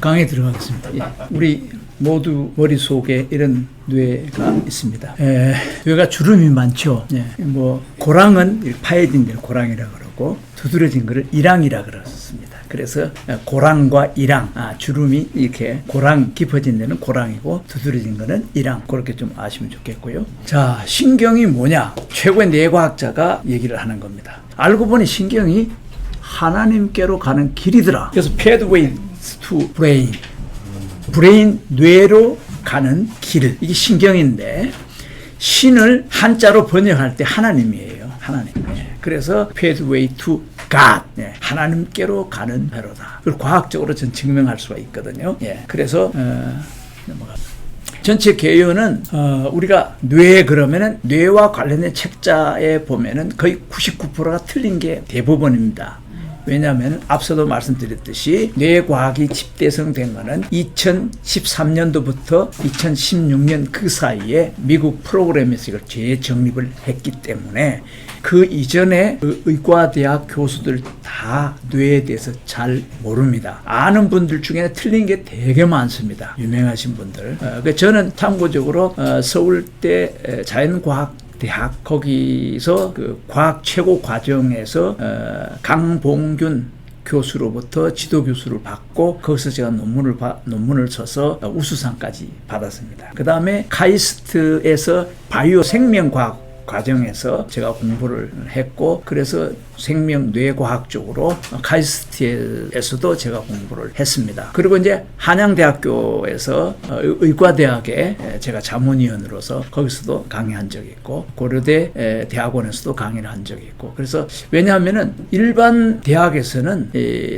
강에 들어가겠습니다. 예. 우리 모두 머릿속에 이런 뇌가 있습니다. 뇌가 주름이 많죠. 예. 뭐 고랑은 파여진 데를 고랑이라 그러고 두드러진 거를 이랑이라 그렇습니다. 그래서 고랑과 이랑, 주름이 이렇게 고랑 깊어진 데는 고랑이고 두드러진 거는 이랑, 그렇게 좀 아시면 좋겠고요. 자, 신경이 뭐냐? 최고의 뇌과학자가 얘기를 하는 겁니다. 알고 보니 신경이 하나님께로 가는 길이더라. 그래서 pathway to brain, 브레인, 뇌로 가는 길, 이게 신경인데 신을 한자로 번역할 때 하나님이에요. 하나님. 그래서 pathway to God, 하나님께로 가는 회로다. 그걸 과학적으로 전 증명할 수가 있거든요. 그래서 넘어갑니다. 전체 개요는 우리가 뇌 그러면은 뇌와 관련된 책자에 보면은 거의 99%가 틀린 게 대부분입니다. 왜냐하면 앞서도 말씀드렸듯이 뇌과학이 집대성된 거는 2013년도부터 2016년 그 사이에 미국 프로그램에서 이걸 재정립을 했기 때문에 그 이전에 그 의과대학 교수들 다 뇌에 대해서 잘 모릅니다. 아는 분들 중에 틀린 게 되게 많습니다. 유명하신 분들. 저는 참고적으로 서울대 자연과학 대학 거기서 그 과학 최고 과정에서 강봉균 교수로부터 지도 교수를 받고 거기서 제가 논문을 써서 우수상까지 받았습니다. 그 다음에 카이스트에서 바이오 생명과학 과정에서 제가 공부를 했고, 그래서 생명 뇌과학 쪽으로 카이스트에서도 제가 공부를 했습니다. 그리고 이제 한양대학교에서 의과대학에 제가 자문위원으로서 거기서도 강의한 적이 있고, 고려대 대학원에서도 강의를 한 적이 있고, 그래서 왜냐하면은 일반 대학에서는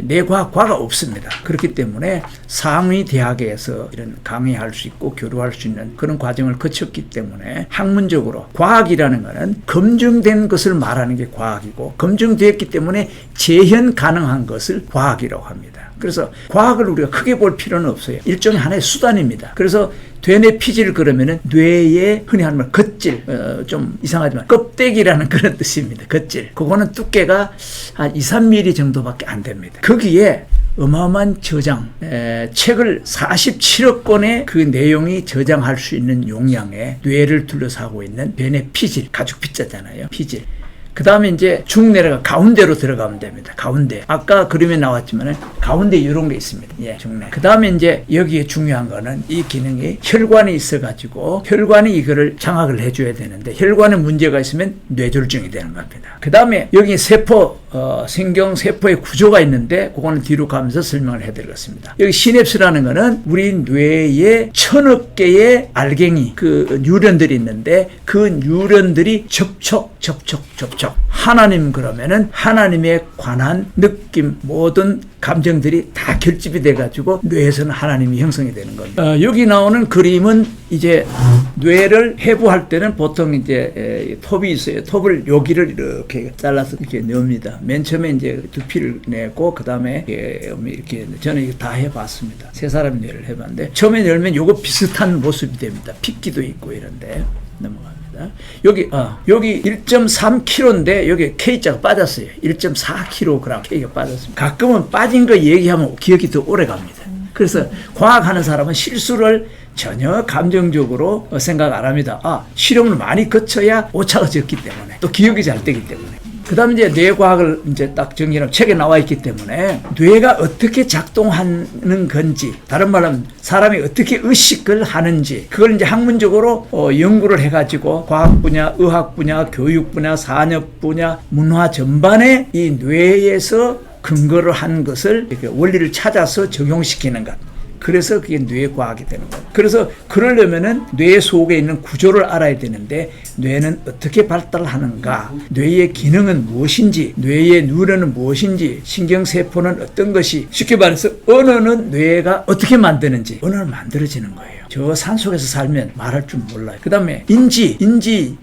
뇌과학과가 없습니다. 그렇기 때문에 상위 대학에서 이런 강의할 수 있고 교류할 수 있는 그런 과정을 거쳤기 때문에 학문적으로 과학이라는 거는 검증된 것을 말하는 게 과학이고, 검증되었기 때문에 재현 가능한 것을 과학이라고 합니다. 그래서 과학을 우리가 크게 볼 필요는 없어요. 일종의 하나의 수단입니다. 그래서 되뇌 피질 그러면은 뇌의 흔히 하는 말 겉질, 좀 이상하지만 껍데기라는 그런 뜻입니다. 겉질. 그거는 두께가 한 2, 3mm 정도밖에 안 됩니다. 거기에 어마어마한 저장, 책을 47억 권의 그 내용이 저장할 수 있는 용량의 뇌를 둘러싸고 있는 되뇌 피질, 가죽 피자잖아요. 피질. 그 다음에 이제 쭉 내려가 가운데로 들어가면 됩니다. 가운데. 아까 그림에 나왔지만은 가운데 이런 게 있습니다. 중내. 그 다음에 이제 여기에 중요한 거는 이 기능이 혈관이 있어가지고 혈관이 이거를 장악을 해줘야 되는데 혈관에 문제가 있으면 뇌졸중이 되는 겁니다. 그 다음에 여기 세포, 신경세포의 구조가 있는데 그거는 뒤로 가면서 설명을 해드리겠습니다. 여기 시냅스라는 거는 우리 뇌에 1000억 개의 알갱이, 그 뉴런들이 있는데 그 뉴런들이 접촉. 하나님 그러면은 하나님에 관한 느낌, 모든 감정들이 다 결집이 돼가지고 뇌에서는 하나님이 형성이 되는 겁니다. 여기 나오는 그림은 이제 뇌를 해부할 때는 보통 이제 톱이 있어요. 톱을 여기를 이렇게 잘라서 이렇게 넣습니다. 맨 처음에 이제 두피를 내고 그 다음에 이렇게 저는 이거 다 해봤습니다. 세 사람 뇌를 해봤는데 처음에 열면 요거 비슷한 모습이 됩니다. 핏기도 있고 이런데 넘어갑니다. 여기 1.3kg인데 여기 K자가 빠졌어요. 1.4kg K가 빠졌습니다. 가끔은 빠진 거 얘기하면 기억이 더 오래 갑니다. 그래서 과학하는 사람은 실수를 전혀 감정적으로 생각 안 합니다. 실험을 많이 거쳐야 오차가 적기 때문에 또 기억이 잘 되기 때문에. 그 다음에 이제 뇌과학을 이제 딱 정리하면 책에 나와 있기 때문에 뇌가 어떻게 작동하는 건지, 다른 말로 하면 사람이 어떻게 의식을 하는지, 그걸 이제 학문적으로 연구를 해가지고 과학 분야, 의학 분야, 교육 분야, 산업 분야, 문화 전반에 이 뇌에서 근거를 한 것을 이렇게 원리를 찾아서 적용시키는 것. 그래서 그게 뇌과학이 되는 거예요. 그래서 그러려면은 뇌 속에 있는 구조를 알아야 되는데 뇌는 어떻게 발달하는가, 뇌의 기능은 무엇인지, 뇌의 뉴런은 무엇인지, 신경세포는 어떤 것이, 쉽게 말해서 언어는 뇌가 어떻게 만드는지, 언어는 만들어지는 거예요. 저 산속에서 살면 말할 줄 몰라요. 그 다음에 인지,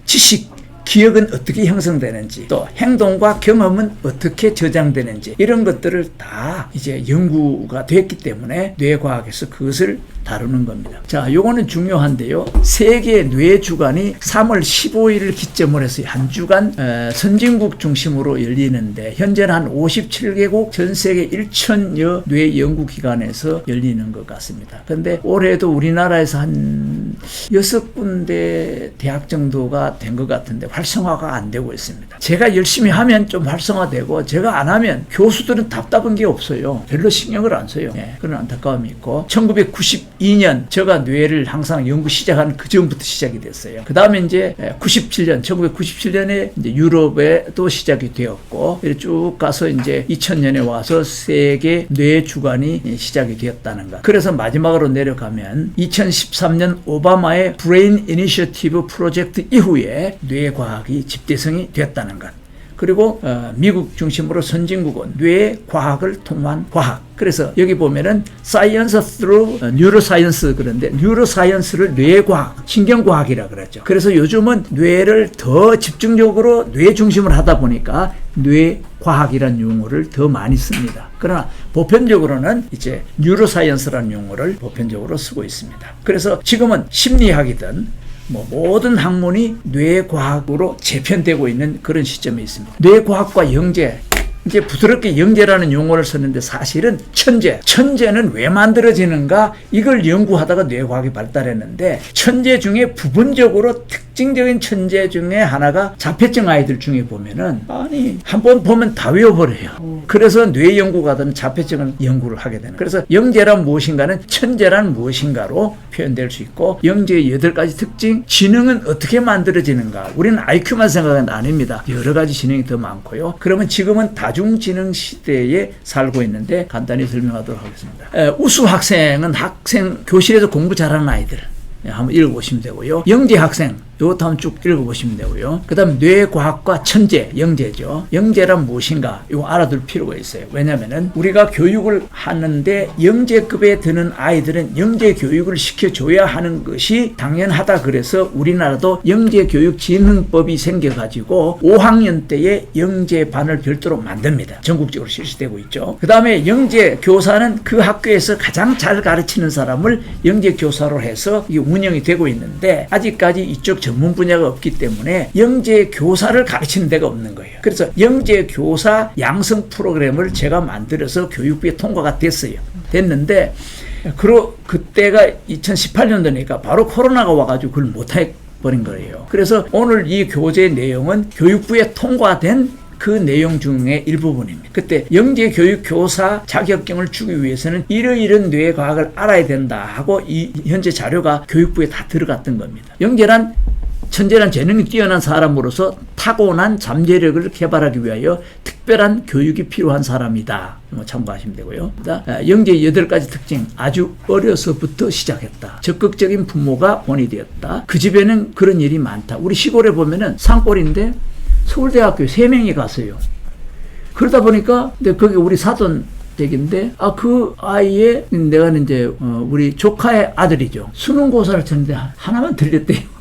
지식, 기억은 어떻게 형성되는지, 또 행동과 경험은 어떻게 저장되는지, 이런 것들을 다 이제 연구가 됐기 때문에 뇌과학에서 그것을 다루는 겁니다. 자, 요거는 중요한데요. 세계 뇌 주간이 3월 15일을 기점으로 해서 한 주간 선진국 중심으로 열리는데, 현재는 한 57개국 전 세계 1,000여 뇌 연구기관에서 열리는 것 같습니다. 그런데 올해도 우리나라에서 한 6군데 대학 정도가 된 것 같은데 활성화가 안 되고 있습니다. 제가 열심히 하면 좀 활성화되고, 제가 안 하면 교수들은 답답한 게 없어요. 별로 신경을 안 써요. 그런 안타까움이 있고, 1992년 제가 뇌를 항상 연구 시작한 그 전부터 시작이 됐어요. 그 다음에 이제 1997년에 이제 유럽에도 시작이 되었고, 쭉 가서 이제 2000년에 와서 세계 뇌 주간이 시작이 되었다는 것. 그래서 마지막으로 내려가면 2013년 오바마의 브레인 이니셔티브 프로젝트 이후에 뇌과학이 집대성이 되었다는 것. 그리고 미국 중심으로 선진국은 뇌과학을 통한 과학. 그래서 여기 보면은 사이언스 through 뉴로사이언스, 그런데 뉴로사이언스를 뇌과학, 신경과학이라 그러죠. 그래서 요즘은 뇌를 더 집중적으로 뇌 중심으로 하다 보니까 뇌과학이라는 용어를 더 많이 씁니다. 그러나 보편적으로는 이제 뉴로사이언스라는 용어를 보편적으로 쓰고 있습니다. 그래서 지금은 심리학이든 모든 학문이 뇌과학으로 재편되고 있는 그런 시점에 있습니다. 뇌과학과 영재, 이제 부드럽게 영재라는 용어를 썼는데 사실은 천재는 왜 만들어지는가, 이걸 연구하다가 뇌과학이 발달했는데, 천재 중에 부분적으로 특징적인 천재 중에 하나가 자폐증 아이들 중에 보면은 한번 보면 다 외워버려요. 그래서 뇌 연구가든 자폐증을 연구를 하게 되는. 그래서 영재란 무엇인가는 천재란 무엇인가로 표현될 수 있고, 영재의 8가지 특징, 지능은 어떻게 만들어지는가. 우리는 IQ만 생각하는 아닙니다. 여러 가지 지능이 더 많고요. 그러면 지금은 다중지능 시대에 살고 있는데 간단히 설명하도록 하겠습니다. 우수 학생은 교실에서 공부 잘하는 아이들. 한번 읽어보시면 되고요. 영재 학생, 이것도 한번 쭉 읽어보시면 되고요. 그 다음 뇌과학과 천재, 영재죠. 영재란 무엇인가, 이거 알아둘 필요가 있어요. 왜냐면은 우리가 교육을 하는데 영재급에 드는 아이들은 영재 교육을 시켜줘야 하는 것이 당연하다. 그래서 우리나라도 영재교육진흥법이 생겨가지고 5학년 때에 영재반을 별도로 만듭니다. 전국적으로 실시되고 있죠. 그 다음에 영재교사는 그 학교에서 가장 잘 가르치는 사람을 영재교사로 해서 이게 운영이 되고 있는데, 아직까지 이쪽 전문 분야가 없기 때문에 영재 교사를 가르치는 데가 없는 거예요. 그래서 영재 교사 양성 프로그램을 제가 만들어서 교육부에 통과가 됐는데, 그때가 2018년도니까 바로 코로나가 와가지고 그걸 못해버린 거예요. 그래서 오늘 이 교재 내용은 교육부에 통과된 그 내용 중에 일부분입니다. 그때 영재교육교사 자격증을 주기 위해서는 이러이런 뇌과학을 알아야 된다 하고 이 현재 자료가 교육부에 다 들어갔던 겁니다. 영재란 천재란 재능이 뛰어난 사람으로서 타고난 잠재력을 개발하기 위하여 특별한 교육이 필요한 사람이다. 참고하시면 되고요. 영재의 8가지 특징, 아주 어려서부터 시작했다. 적극적인 부모가 본이 되었다. 그 집에는 그런 일이 많다. 우리 시골에 보면은 산골인데 서울대학교에 3명이 갔어요. 그러다 보니까 거기 우리 사돈 댁인데, 그 아이의 내가 이제 우리 조카의 아들이죠. 수능고사를 쳤는데 하나만 틀렸대요.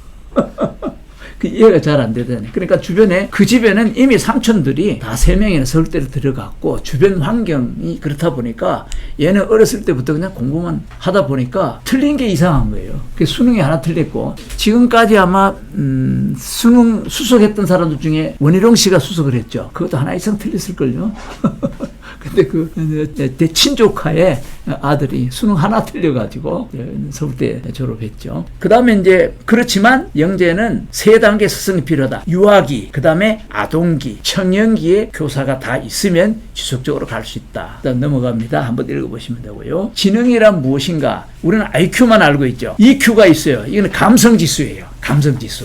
그 이해가 잘 안 되더니. 그러니까 주변에, 그 집에는 이미 삼촌들이 다 3명이나 서울대를 들어갔고, 주변 환경이 그렇다 보니까 얘는 어렸을 때부터 그냥 공부만 하다 보니까 틀린 게 이상한 거예요. 그 수능이 하나 틀렸고, 지금까지 아마 수능 수석했던 사람들 중에 원희룡 씨가 수석을 했죠. 그것도 하나 이상 틀렸을걸요. 근데 내 친조카의 아들이 수능 하나 틀려가지고 서울대 졸업했죠. 그 다음에 이제, 그렇지만 영재는 3단계 스승이 필요하다. 유아기, 그 다음에 아동기, 청년기에 교사가 다 있으면 지속적으로 갈 수 있다. 일단 넘어갑니다. 한번 읽어보시면 되고요. 지능이란 무엇인가? 우리는 IQ만 알고 있죠. EQ가 있어요. 이거는 감성지수예요.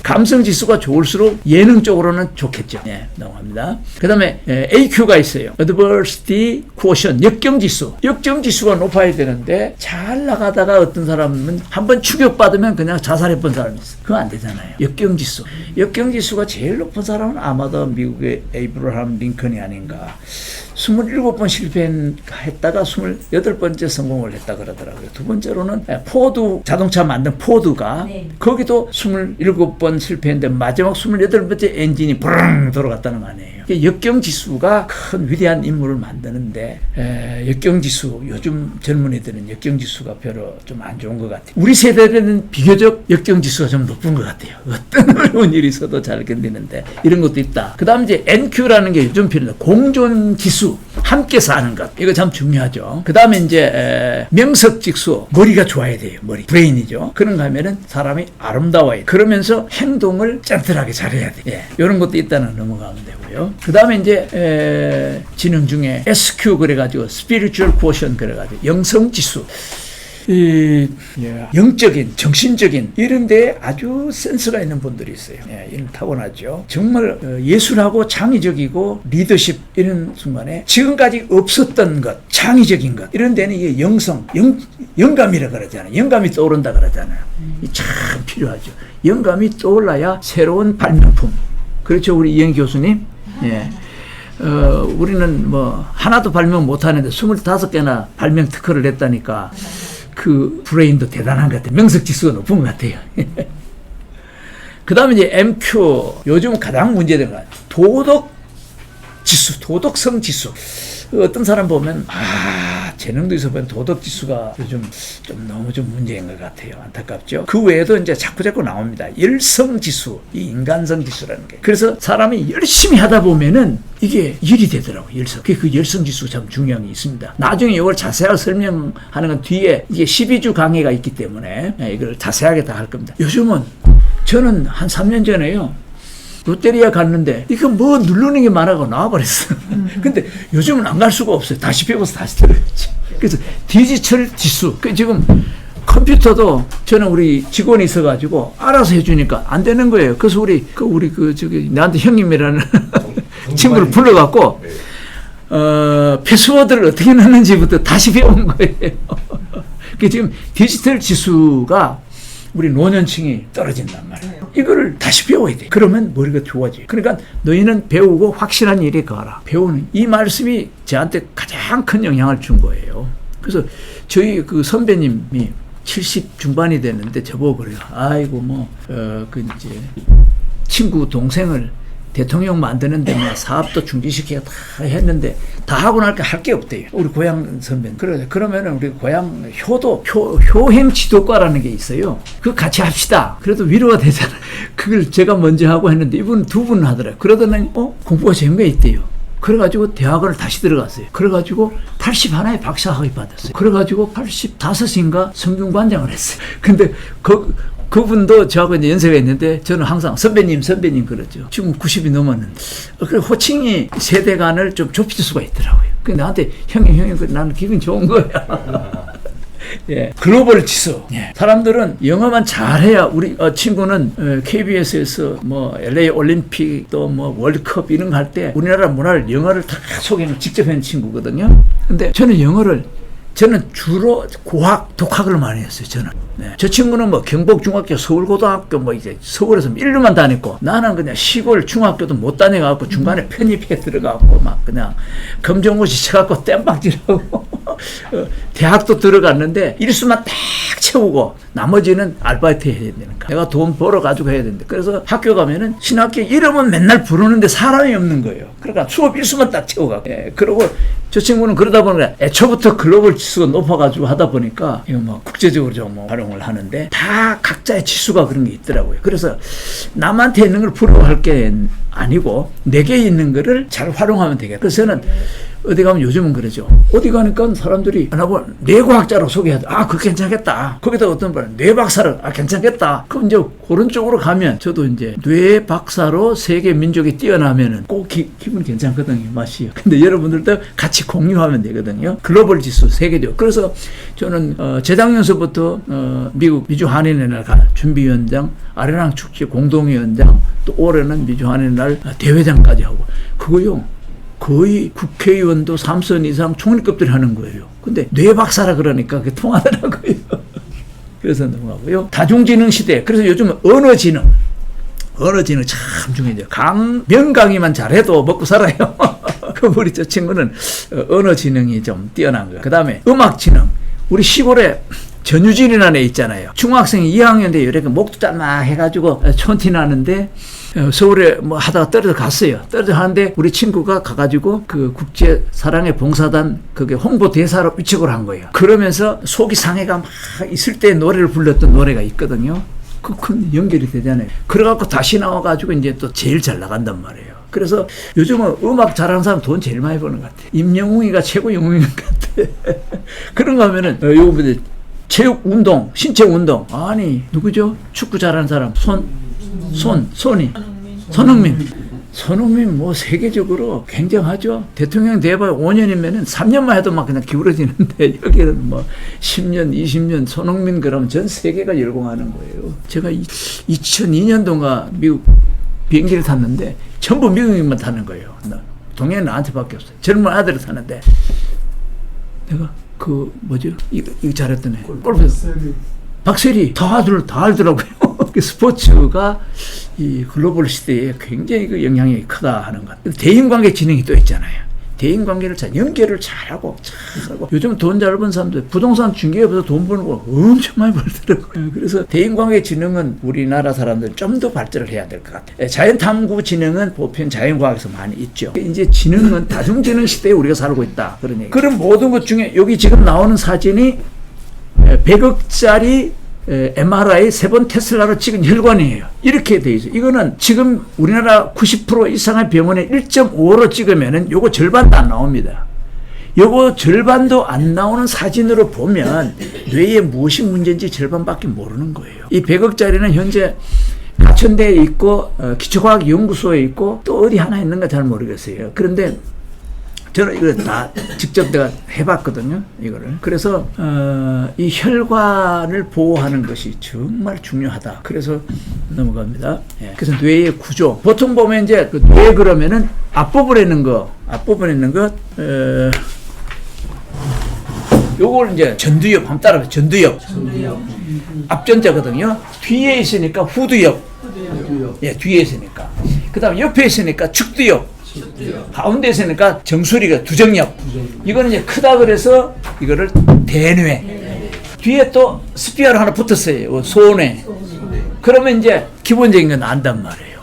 감성지수가 좋을수록 예능 쪽으로는 좋겠죠. 넘어갑니다. 그 다음에 AQ가 있어요. Adversity Quotient, 역경지수가 높아야 되는데, 잘 나가다가 어떤 사람은 한번 충격받으면 그냥 자살해본 사람이 있어요. 그거 안 되잖아요. 역경지수가 제일 높은 사람은 아마도 미국의 에이브러함 링컨이 아닌가. 27번 실패했다가 28번째 성공을 했다 그러더라고요. 두 번째로는 포드, 자동차 만든 포드가 네. 거기도 27번 실패했는데 마지막 28번째 엔진이 부릉 돌아갔다는 거 아니에요. 역경지수가 큰 위대한 인물을 만드는데 역경지수, 요즘 젊은이들은 역경지수가 별로 좀 안 좋은 것 같아요. 우리 세대는 비교적 역경지수가 좀 높은 것 같아요. 어떤 어려운 일이 있어도 잘 견디는데 이런 것도 있다. 그 다음 이제 NQ라는 게 요즘 필요해요. 공존지수, 함께 사는 것. 이거 참 중요하죠. 그 다음에 이제 명석직수, 머리가 좋아야 돼요. 머리, 브레인이죠. 그런가 하면은 사람이 아름다워야 돼. 그러면서 행동을 짠틀하게 잘해야 돼. 예, 이런 것도 있다는 넘어가면 되고요. 그 다음에 이제 지능 중에 SQ 그래가지고 Spiritual Quotient 그래가지고 영성지수. 영적인, 정신적인 이런 데 아주 센스가 있는 분들이 있어요. 예, 이런 타고나죠. 정말 예술하고 창의적이고 리더십 이런 순간에 지금까지 없었던 것, 창의적인 것 이런 데는 이게 영감이라 그러잖아요. 영감이 떠오른다 그러잖아요. 참 필요하죠. 영감이 떠올라야 새로운 발명품. 그렇죠, 우리 이영 교수님. 예. 우리는 뭐 하나도 발명 못하는데 25개나 발명 특허를 냈다니까 그 브레인도 대단한 것 같아요. 명석지수가 높은 것 같아요. 그 다음에 이제 MQ, 요즘 가장 문제된 건 도덕지수, 도덕성지수. 어떤 사람 보면 재능도 있어 보면 도덕지수가 요즘 좀 너무 좀 문제인 것 같아요. 안타깝죠. 그 외에도 이제 자꾸 나옵니다. 열성지수, 이 인간성지수라는 게. 그래서 사람이 열심히 하다 보면은 이게 일이 되더라고요. 열성. 그 열성지수 참 중요한 게 있습니다. 나중에 이걸 자세하게 설명하는 건 뒤에 이게 12주 강의가 있기 때문에 이걸 자세하게 다 할 겁니다. 요즘은 저는 한 3년 전에요. 롯데리아 갔는데 이거 뭐 누르는 게 많아가 나와버렸어. 근데 요즘은 안 갈 수가 없어요. 다시 배워서 다시 들어야지. 그래서 디지털 지수. 지금 컴퓨터도 저는 우리 직원이 있어가지고 알아서 해주니까 안 되는 거예요. 그래서 우리 저기 나한테 형님이라는 친구를 불러갖고 패스워드를 어떻게 넣는지부터 다시 배운 거예요. 그 지금 디지털 지수가 우리 노년층이 떨어진단 말이에요. 이거를 다시 배워야 돼. 그러면 머리가 좋아져요. 그러니까 너희는 배우고 확실한 일에 가라. 배우는 이 말씀이 저한테 가장 큰 영향을 준 거예요. 그래서 저희 그 선배님이 70 중반이 됐는데 저보고 그래요. 아이고 이제 친구 동생을 대통령 만드는데 뭐 사업도 중지시키고 다 했는데 다 하고 나니까 할 게 없대요. 우리 고향 선배는. 그러면은 우리 고향 효행 지도과라는 게 있어요. 그거 같이 합시다. 그래도 위로가 되잖아요. 그걸 제가 먼저 하고 했는데 이분 두 분 하더라고요. 그러더니 공부가 재미가 있대요. 그래가지고 대학을 다시 들어갔어요. 그래가지고 81에 박사학위 받았어요. 그래가지고 85인가 성균관장을 했어요. 근데 그분도 저하고 이제 연세가 있는데 저는 항상 선배님 그러죠. 지금 90이 넘었는데. 그 호칭이 세대 간을 좀 좁힐 수가 있더라고요. 근데 나한테 형님, 나는 기분 좋은 거야. 예. 글로벌 지수. 예. 사람들은 영어만 잘해야 우리 친구는 KBS에서 뭐 LA 올림픽 또 뭐 월드컵 이런 거 할 때 우리나라 문화를 영어를 다 소개를 직접 한 친구거든요. 근데 저는 주로 고학, 독학을 많이 했어요, 저는. 네. 저 친구는 뭐 경복중학교, 서울고등학교 뭐 이제 서울에서 1년만 다녔고 나는 그냥 시골 중학교도 못 다녀갖고 중간에 편입해 들어가고 막 그냥 검정고시 쳐갖고 땜박질하고 대학도 들어갔는데 일수만 딱 채우고 나머지는 아르바이트 해야 되니까 내가 돈 벌어 가지고 해야 되는데 그래서 학교 가면은 신학교 이름은 맨날 부르는데 사람이 없는 거예요. 그러니까 수업 일수만 딱 채워가고. 예. 그리고 저 친구는 그러다 보니까 애초부터 글로벌 지수가 높아가지고 하다 보니까 이거 뭐 국제적으로 좀 활용을 하는데 다 각자의 지수가 그런 게 있더라고요. 그래서 남한테 있는 걸 부러워할 게 아니고 내게 있는 거를 잘 활용하면 되겠다. 그래서 저는 어디 가면 요즘은 그러죠. 어디 가니까 사람들이 나보고 뇌과학자로 소개하죠. 그거 괜찮겠다. 거기다 어떤 분은 뇌박사로 괜찮겠다. 그럼 이제 그런 쪽으로 가면 저도 이제 뇌박사로 세계 민족이 뛰어나면은 꼭 기분 괜찮거든요. 맛이요. 근데 여러분들도 같이 공유하면 되거든요. 글로벌 지수 세계적. 그래서 저는 재작년서부터 미국 미주 한인의 날 준비위원장, 아레랑 축제 공동위원장, 또 올해는 미주 한인의 날 대회장까지 하고 그거요. 거의 국회의원도 3선 이상 총리급들이 하는 거예요. 근데 뇌박사라 그러니까 그게 통하더라고요. 그래서 넘어가고요. 다중지능 시대. 그래서 요즘 언어지능 참 중요해요. 명강의만 잘해도 먹고 살아요. 우리 저 친구는 언어 지능이 좀 뛰어난 거예요. 그 다음에 음악 지능. 우리 시골에 전유진이라는 애 있잖아요. 중학생이 2학년인데 이렇게 목도 짤막 해가지고 촌티 나는데 서울에 뭐 하다가 떨어져 갔어요. 떨어져 하는데 우리 친구가 가가지고 그 국제 사랑의 봉사단 그게 홍보 대사로 위촉을 한 거예요. 그러면서 속이 상해가 막 있을 때 노래를 불렀던 노래가 있거든요. 그 큰 연결이 되잖아요. 그래갖고 다시 나와가지고 이제 또 제일 잘 나간단 말이에요. 그래서 요즘은 음악 잘하는 사람 돈 제일 많이 버는 것 같아. 임영웅이가 최고 영웅인 것 같아. 그런가 하면은 요거 뭐지? 체육 운동, 신체 운동. 아니 누구죠? 축구 잘하는 사람 손흥민 뭐 세계적으로 굉장하죠. 대통령 돼봐야 5년이면은 3년만 해도 막 그냥 기울어지는데 여기는 뭐 10년, 20년 손흥민 그러면 전 세계가 열공하는 거예요. 제가 2002년도가 미국 비행기를 탔는데 전부 미국인만 타는 거예요. 동해는 나한테밖에 없어요. 젊은 아들을 타는데 내가 그 뭐죠? 이거 잘했던 애. 골프. 박세리 다 알더라고요. 스포츠가 이 글로벌 시대에 굉장히 그 영향이 크다 하는 것. 대인관계 지능이 또 있잖아요. 대인관계를 연결을 잘하고 요즘 돈 잘 버는 사람들 부동산 중개업에서 돈 버는 거 엄청 많이 벌더라고요. 그래서 대인관계 지능은 우리나라 사람들 좀 더 발전을 해야 될 것 같아요. 자연탐구 지능은 보편 자연과학에서 많이 있죠. 이제 지능은 다중지능 시대에 우리가 살고 있다. 그런 얘기. 그런 모든 것 중에 여기 지금 나오는 사진이 100억짜리 MRI 3번 테슬라로 찍은 혈관이에요. 이렇게 돼 있어요. 이거는 지금 우리나라 90% 이상의 병원에 1.5로 찍으면은 요거 절반도 안 나옵니다. 요거 절반도 안 나오는 사진으로 보면 뇌에 무엇이 문제인지 절반밖에 모르는 거예요. 이 100억짜리는 현재 가천대에 있고 기초과학 연구소에 있고 또 어디 하나 있는가 잘 모르겠어요. 그런데 저는 이걸 다 직접 내가 해봤거든요, 이거를. 그래서, 이 혈관을 보호하는 것이 정말 중요하다. 그래서 넘어갑니다. 예. 그래서 뇌의 구조. 보통 보면 이제 그 뇌 그러면은 앞부분에 있는 것, 요걸 이제 전두엽, 한번 따라해요. 전두엽. 앞전자거든요. 뒤에 있으니까 후두엽. 예, 뒤에 있으니까. 그 다음에 옆에 있으니까 축두엽. 가운데 있으니까 정수리가 두정엽. 이거는 이제 크다 그래서 이거를 대뇌. 뒤에 또 스피어로 하나 붙었어요. 소뇌. 그러면 이제 기본적인 건 안단 말이에요.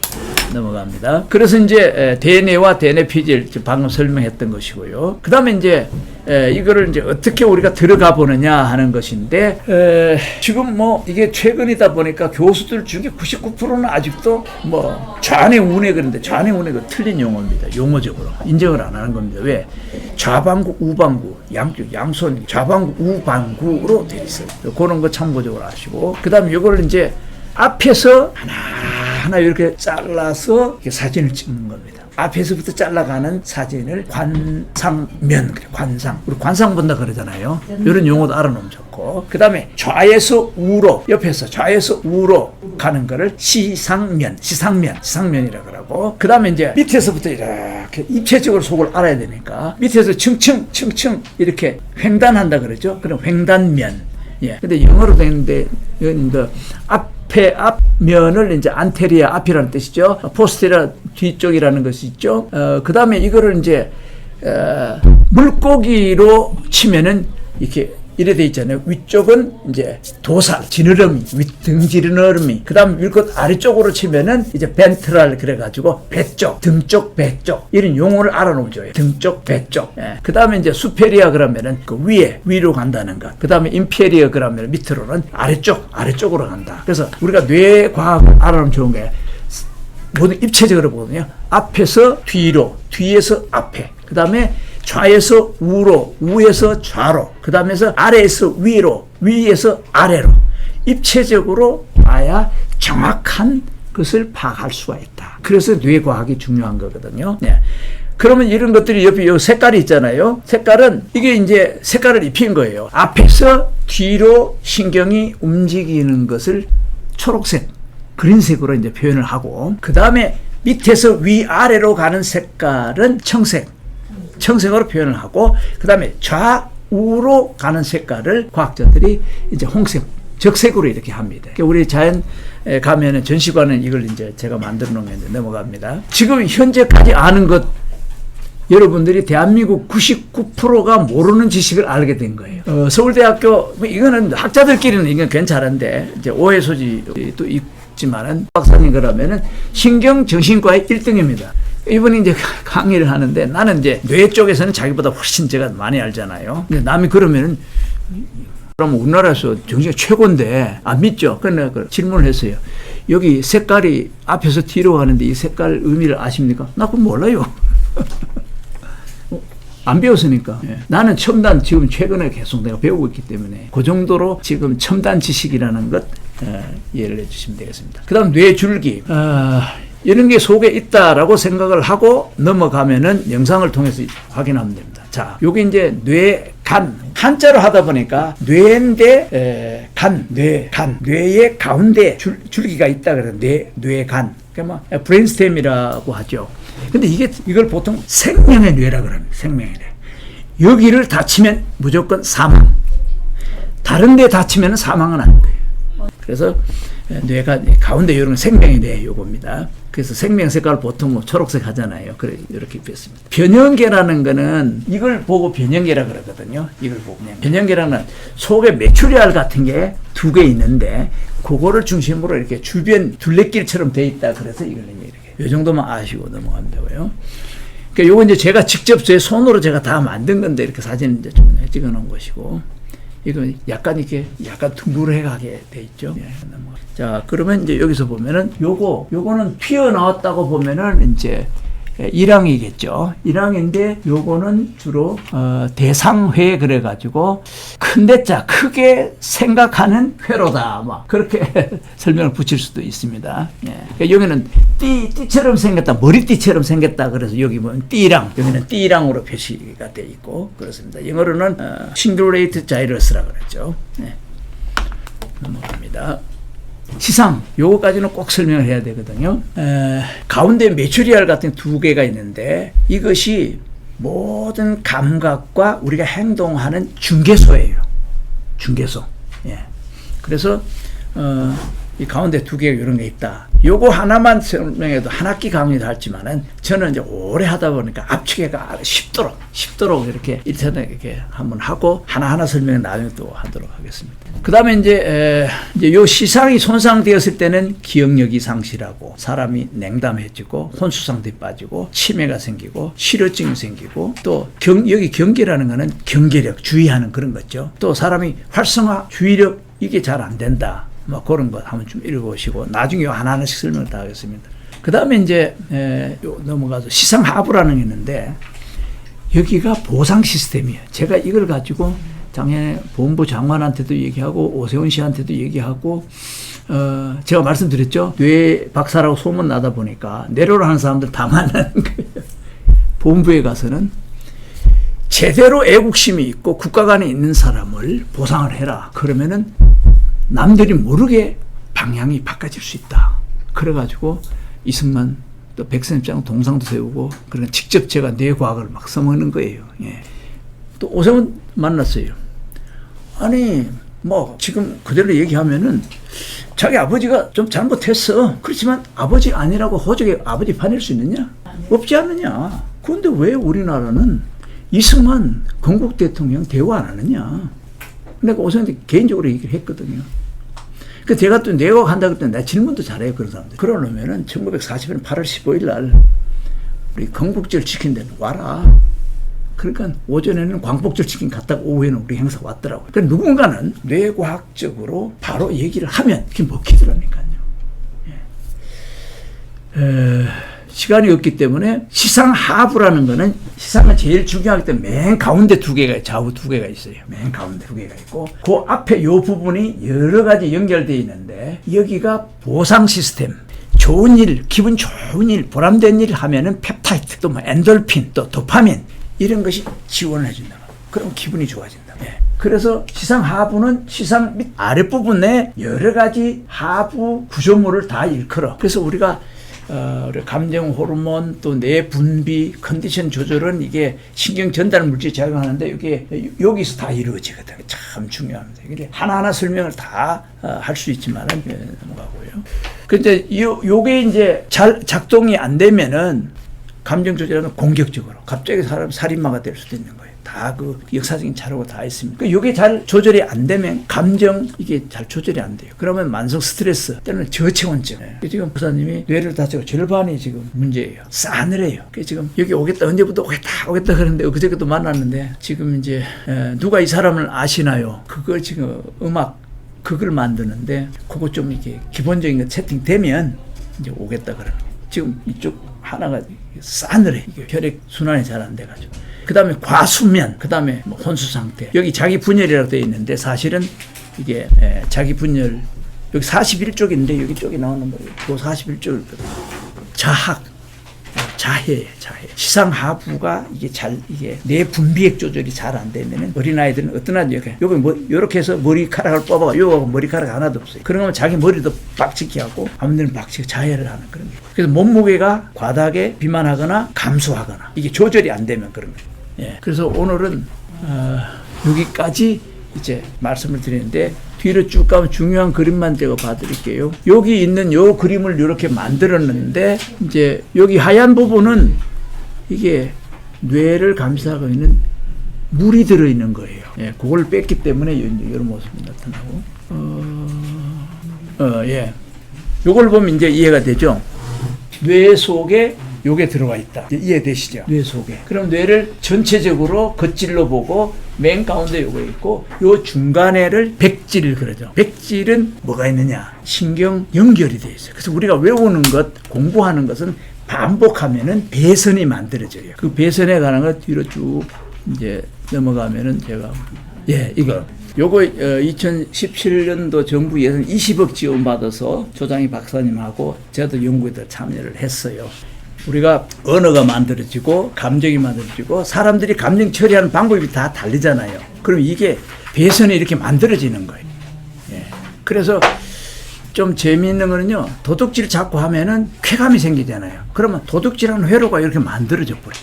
넘어갑니다. 그래서 이제 대뇌와 대뇌 피질 방금 설명했던 것이고요. 그 다음에 이제 이거를 이제 어떻게 우리가 들어가 보느냐 하는 것인데, 지금 뭐 이게 최근이다 보니까 교수들 중에 99%는 아직도 뭐 좌뇌 우뇌 그런데 좌뇌 우뇌가 틀린 용어입니다. 용어적으로 인정을 안 하는 겁니다. 왜? 좌방구 우방구 양쪽 양손 좌방구 우방구로 돼 있어요. 그런 거 참고적으로 아시고, 그 다음에 이거를 이제 앞에서 하나 이렇게 잘라서 이렇게 사진을 찍는 겁니다. 앞에서부터 잘라가는 사진을 관상면, 관상. 우리 관상 본다 그러잖아요. 이런 용어도 알아놓으면 좋고. 그 다음에 좌에서 우로, 옆에서 좌에서 우로 가는 거를 시상면이라 그러고. 그 다음에 이제 밑에서부터 이렇게 입체적으로 속을 알아야 되니까 밑에서 층층 이렇게 횡단한다 그러죠. 그럼 횡단면. 예. 근데 영어로 되는데, 앞면을 이제 안테리아 앞이라는 뜻이죠. 포스테리아 뒤쪽이라는 것이 있죠. 그 다음에 이거를 이제, 물고기로 치면은 이렇게 이래 돼 있잖아요. 위쪽은 이제 도살, 지느러미, 등지느러미. 그 다음 위끝 아래쪽으로 치면은 이제 벤트랄 그래가지고 배 쪽, 등 쪽, 배 쪽. 이런 용어를 알아놓죠. 등 쪽, 배 쪽. 예. 그 다음에 이제 수페리아 그러면은 그 위로 간다는 것. 그 다음에 인페리아 그러면 밑으로는 아래쪽으로 간다. 그래서 우리가 뇌과학을 알아놓으면 좋은 게 모든 입체적으로 보거든요. 앞에서 뒤로, 뒤에서 앞에. 그 다음에 좌에서 우로, 우에서 좌로, 그 다음에서 아래에서 위로, 위에서 아래로 입체적으로 봐야 정확한 것을 파악할 수가 있다. 그래서 뇌과학이 중요한 거거든요. 네. 그러면 이런 것들이 옆에 요 색깔이 있잖아요. 색깔은 이게 이제 색깔을 입힌 거예요. 앞에서 뒤로 신경이 움직이는 것을 초록색, 그린색으로 이제 표현을 하고, 그 다음에 밑에서 위아래로 가는 색깔은 청색으로 표현을 하고, 그 다음에 좌우로 가는 색깔을 과학자들이 이제 홍색, 적색으로 이렇게 합니다. 우리 자연 가면은 전시관은 이걸 이제 제가 만들어 놓은 게 넘어갑니다. 지금 현재까지 아는 것 여러분들이 대한민국 99%가 모르는 지식을 알게 된 거예요. 서울대학교, 이거는 학자들끼리는 이건 괜찮은데, 이제 오해 소지도 있지만은, 박사님 그러면은 신경정신과의 1등입니다. 이분이 이제 강의를 하는데, 나는 이제 뇌 쪽에서는 자기보다 훨씬 제가 많이 알잖아요. 근데 남이 그러면은, 그럼 우리나라에서 정신이 최고인데, 안 믿죠? 그러니까 질문을 했어요. 여기 색깔이 앞에서 뒤로 가는데 이 색깔 의미를 아십니까? 나 그건 몰라요. 안 배웠으니까. 예. 나는 첨단 지금 최근에 계속 내가 배우고 있기 때문에 그 정도로 지금 첨단 지식이라는 것 이해를 해주시면 되겠습니다. 그 다음 뇌줄기. 이런 게 속에 있다라고 생각을 하고 넘어가면은 영상을 통해서 확인하면 됩니다. 자, 요게 이제 뇌간. 한자로 하다 보니까 뇌인데 뇌의 가운데 줄기가 있다 그래서 뇌간. 그러니까 뭐 브레인스템이라고 하죠. 근데 이걸 보통 생명의 뇌라 그럽니다. 생명의 뇌. 여기를 다치면 무조건 사망. 다른 데 다치면 사망은 아닌 거예요. 그래서 뇌가 가운데 이런 생명의 뇌 요겁니다. 그래서 생명 색깔 보통 뭐 초록색 하잖아요. 그래 이렇게 입혔습니다. 변형계라는 거는 이걸 보고 변형계라 그러거든요. 이걸 보고 변형계라는 속에 메추리알 같은 게 2개 있는데 그거를 중심으로 이렇게 주변 둘레길처럼 돼 있다. 그래서 이걸 이렇게 이 정도만 아시고 넘어가면 되고요. 그러니까 요건 이제 제가 직접 제 손으로 제가 다 만든 건데 이렇게 사진 이제 좀 찍어 놓은 것이고. 이거 약간 이렇게 약간 둥그레하게 돼 있죠. 예, 자, 그러면 이제 여기서 보면은 요거는 튀어나왔다고 보면은 이제 1항이겠죠. 1항인데 요거는 주로 대상회 그래가지고 큰 대자 크게 생각하는 회로다. 막 그렇게 설명을 붙일 수도 있습니다. 예. 그러니까 여기는 띠처럼 생겼다, 머리띠처럼 생겼다. 그래서 여기 보면 띠랑, 여기는 띠랑으로 표시가 돼 있고 그렇습니다. 영어로는 싱귤레이트 자이러스라 그랬죠. 예. 넘어갑니다. 시상, 요거까지는 꼭 설명을 해야 되거든요. 가운데 메추리알 같은 2개가 있는데 이것이 모든 감각과 우리가 행동하는 중개소예요. 중개소. 예. 그래서 이 가운데 2개가 이런 게 있다. 요거 하나만 설명해도 한 학기 강의도 할지만은 저는 이제 오래 하다 보니까 압축해가 쉽도록 이렇게 인터넷 이렇게 한번 하고 하나하나 설명을 나중에 또 하도록 하겠습니다. 그 다음에 이제 요 시상이 손상되었을 때는 기억력이 상실하고 사람이 냉담해지고 혼수상태에 빠지고 치매가 생기고 실효증이 생기고 또 여기 경계라는 거는 경계력, 주의하는 그런 거죠. 또 사람이 활성화, 주의력 이게 잘 안 된다. 뭐 그런 것 한번 좀 읽어보시고 나중에 하나하나씩 설명을 다 하겠습니다. 그 다음에 이제 넘어가서 시상하부라는 게 있는데 여기가 보상 시스템이에요. 제가 이걸 가지고 작년에 본부 장관한테도 얘기하고 오세훈 씨한테도 얘기하고 제가 말씀드렸죠. 뇌 박사라고 소문 나다 보니까 내로를 하는 사람들 다 만나는 거예요. 본부에 가서는 제대로 애국심이 있고 국가관에 있는 사람을 보상을 해라. 그러면은 남들이 모르게 방향이 바꿔질 수 있다. 그래가지고 이승만 또 백선입장 동상도 세우고 그런 직접 제가 뇌과학을 막 써먹는 거예요. 예. 또 오세훈 만났어요. 아니 뭐 지금 그대로 얘기하면은 자기 아버지가 좀 잘못했어. 그렇지만 아버지 아니라고 호적에 아버지 파낼 수 있느냐? 없지 않느냐? 그런데 왜 우리나라는 이승만 건국 대통령 대우 안 하느냐? 내가 오세훈한테 개인적으로 얘기를 했거든요. 그 제가 또 내가 한다고 했더니 나 질문도 잘해요, 그런 사람들. 그러려면은 1940년 8월 15일 날 우리 건국절 지킨 데는 와라. 그러니까 오전에는 광복절 지킨 갔다가 오후에는 우리 행사 왔더라고요. 그러니까 누군가는 뇌과학적으로 바로 얘기를 하면 그게 먹히더라니까요. 예. 시간이 없기 때문에 시상하부라는 거는 시상은 제일 중요하기 때문에 맨 가운데 2개가 좌우 2개가 있어요. 맨 가운데 2개가 있고 그 앞에 요 부분이 여러 가지 연결되어 있는데 여기가 보상 시스템. 좋은 일, 기분 좋은 일, 보람된 일을 하면은 펩타이드, 또 뭐 엔돌핀, 또 도파민 이런 것이 지원을 해준다. 그럼 기분이 좋아진다. 예. 그래서 시상 하부는 시상 밑 아랫부분에 여러 가지 하부 구조물을 다 일컬어. 그래서 우리가 감정 호르몬 또 뇌 분비 컨디션 조절은 이게 신경 전달 물질 작용하는데 이게 여기서 다 이루어지거든요. 참 중요합니다. 이게 하나하나 설명을 다 할 수 있지만은 넘어가고요. 근데 요게 이제 잘 작동이 안 되면은 감정 조절하면 공격적으로 갑자기 사람 살인마가 될 수도 있는 거예요. 다 그 역사적인 자료가 다 있습니다. 그러니까 이게 잘 조절이 안 되면 감정 이게 잘 조절이 안 돼요. 그러면 만성 스트레스 때는 저체온증. 지금 부사님이 뇌를 다치고 절반이 지금 문제예요. 싸늘해요. 지금 여기 오겠다 언제부터 오겠다 그러는데 그저께도 만났는데 지금 이제 누가 이 사람을 아시나요? 그걸 지금 그걸 만드는데 그거 좀 이렇게 기본적인 거 세팅되면 이제 오겠다 그러는 거예요. 지금 이쪽 하나가 싸늘해. 이게 혈액 순환이 잘 안 돼가지고. 그 다음에 과수면, 그 다음에 뭐 혼수 상태. 여기 자기 분열이라고 되어 있는데 사실은 이게 자기 분열, 여기 41쪽인데 여기 쪽이 나오는 거예요. 그 41쪽을 자해. 시상하부가 이게 뇌 분비액 조절이 잘 안 되면은 어린아이들은 어떤 아이들 여기 뭐 이렇게 해서 머리카락을 뽑아가 요거 머리카락 하나도 없어요. 그러면 자기 머리도 빡치게 하고 아무데나 빡치게 자해를 하는 그런 거예요. 그래서 몸무게가 과다하게 비만하거나 감소하거나 이게 조절이 안 되면 그런 거예요. 예. 그래서 오늘은 여기까지 이제 말씀을 드리는데 뒤로 쭉 가면 중요한 그림만 제가 봐드릴게요. 여기 있는 요 그림을 이렇게 만들었는데 이제 여기 하얀 부분은 이게 뇌를 감싸고 있는 물이 들어있는 거예요. 예, 그걸 뺐기 때문에 이런 모습이 나타나고 예, 요걸 보면 이제 이해가 되죠. 뇌 속에 요게 들어가 있다. 이해되시죠? 뇌 속에. 그럼 뇌를 전체적으로 겉질로 보고 맨 가운데 요거 있고 요 중간에를 백질 그러죠. 백질은 뭐가 있느냐? 신경 연결이 되어 있어요. 그래서 우리가 외우는 것, 공부하는 것은 반복하면은 배선이 만들어져요. 그 배선에 관한 것 뒤로 쭉 이제 넘어가면은 제가 요거 2017년도 정부 예산 20억 지원받아서 조장희 박사님하고 저도 연구에 참여를 했어요. 우리가 언어가 만들어지고 감정이 만들어지고 사람들이 감정 처리하는 방법이 다 다르잖아요. 그럼 이게 배선이 이렇게 만들어지는 거예요. 예. 그래서 좀 재미있는 거는요. 도둑질 자꾸 하면은 쾌감이 생기잖아요. 그러면 도둑질하는 회로가 이렇게 만들어져 버려요.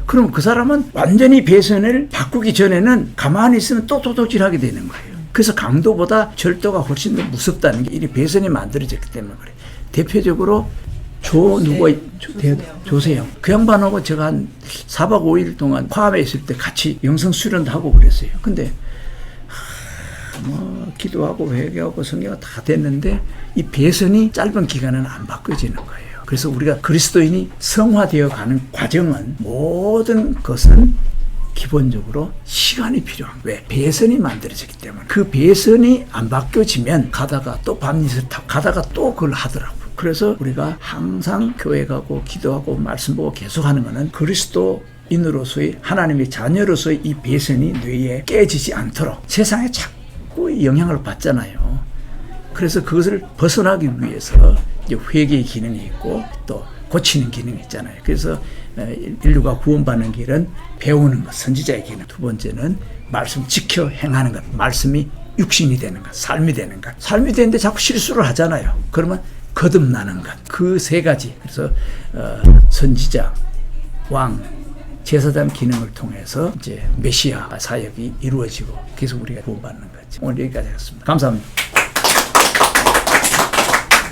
그럼 그 사람은 완전히 배선을 바꾸기 전에는 가만히 있으면 또 도둑질하게 되는 거예요. 그래서 강도보다 절도가 훨씬 더 무섭다는 게 이 배선이 만들어졌기 때문에 그래요. 대표적으로 조세영. 그 양반하고 제가 한 4박 5일 동안 포함에 있을 때 같이 영성 수련도 하고 그랬어요. 근데 기도하고 회개하고 성경가 다 됐는데 이 배선이 짧은 기간에는 안 바꿔지는 거예요. 그래서 우리가 그리스도인이 성화되어 가는 과정은 모든 것은 기본적으로 시간이 필요한 거예요. 왜? 배선이 만들어지기 때문에. 그 배선이 안 바뀌어지면 가다가 또 밤낮을 타고 가다가 또 그걸 하더라고요. 그래서 우리가 항상 교회 가고 기도하고 말씀 보고 계속하는 것은 그리스도인으로서의 하나님의 자녀로서의 이 배선이 뇌에 깨지지 않도록 세상에 자꾸 영향을 받잖아요. 그래서 그것을 벗어나기 위해서 이제 회개의 기능이 있고 또 고치는 기능이 있잖아요. 그래서 인류가 구원받는 길은 배우는 것, 선지자의 기능. 두 번째는 말씀 지켜 행하는 것, 말씀이 육신이 되는 것, 삶이 되는 것. 삶이 되는데 자꾸 실수를 하잖아요. 그러면 거듭나는 것. 그 세 가지. 그래서 선지자, 왕, 제사장 기능을 통해서 이제 메시아 사역이 이루어지고 계속 우리가 구원받는 거지. 오늘 여기까지 하겠습니다. 감사합니다.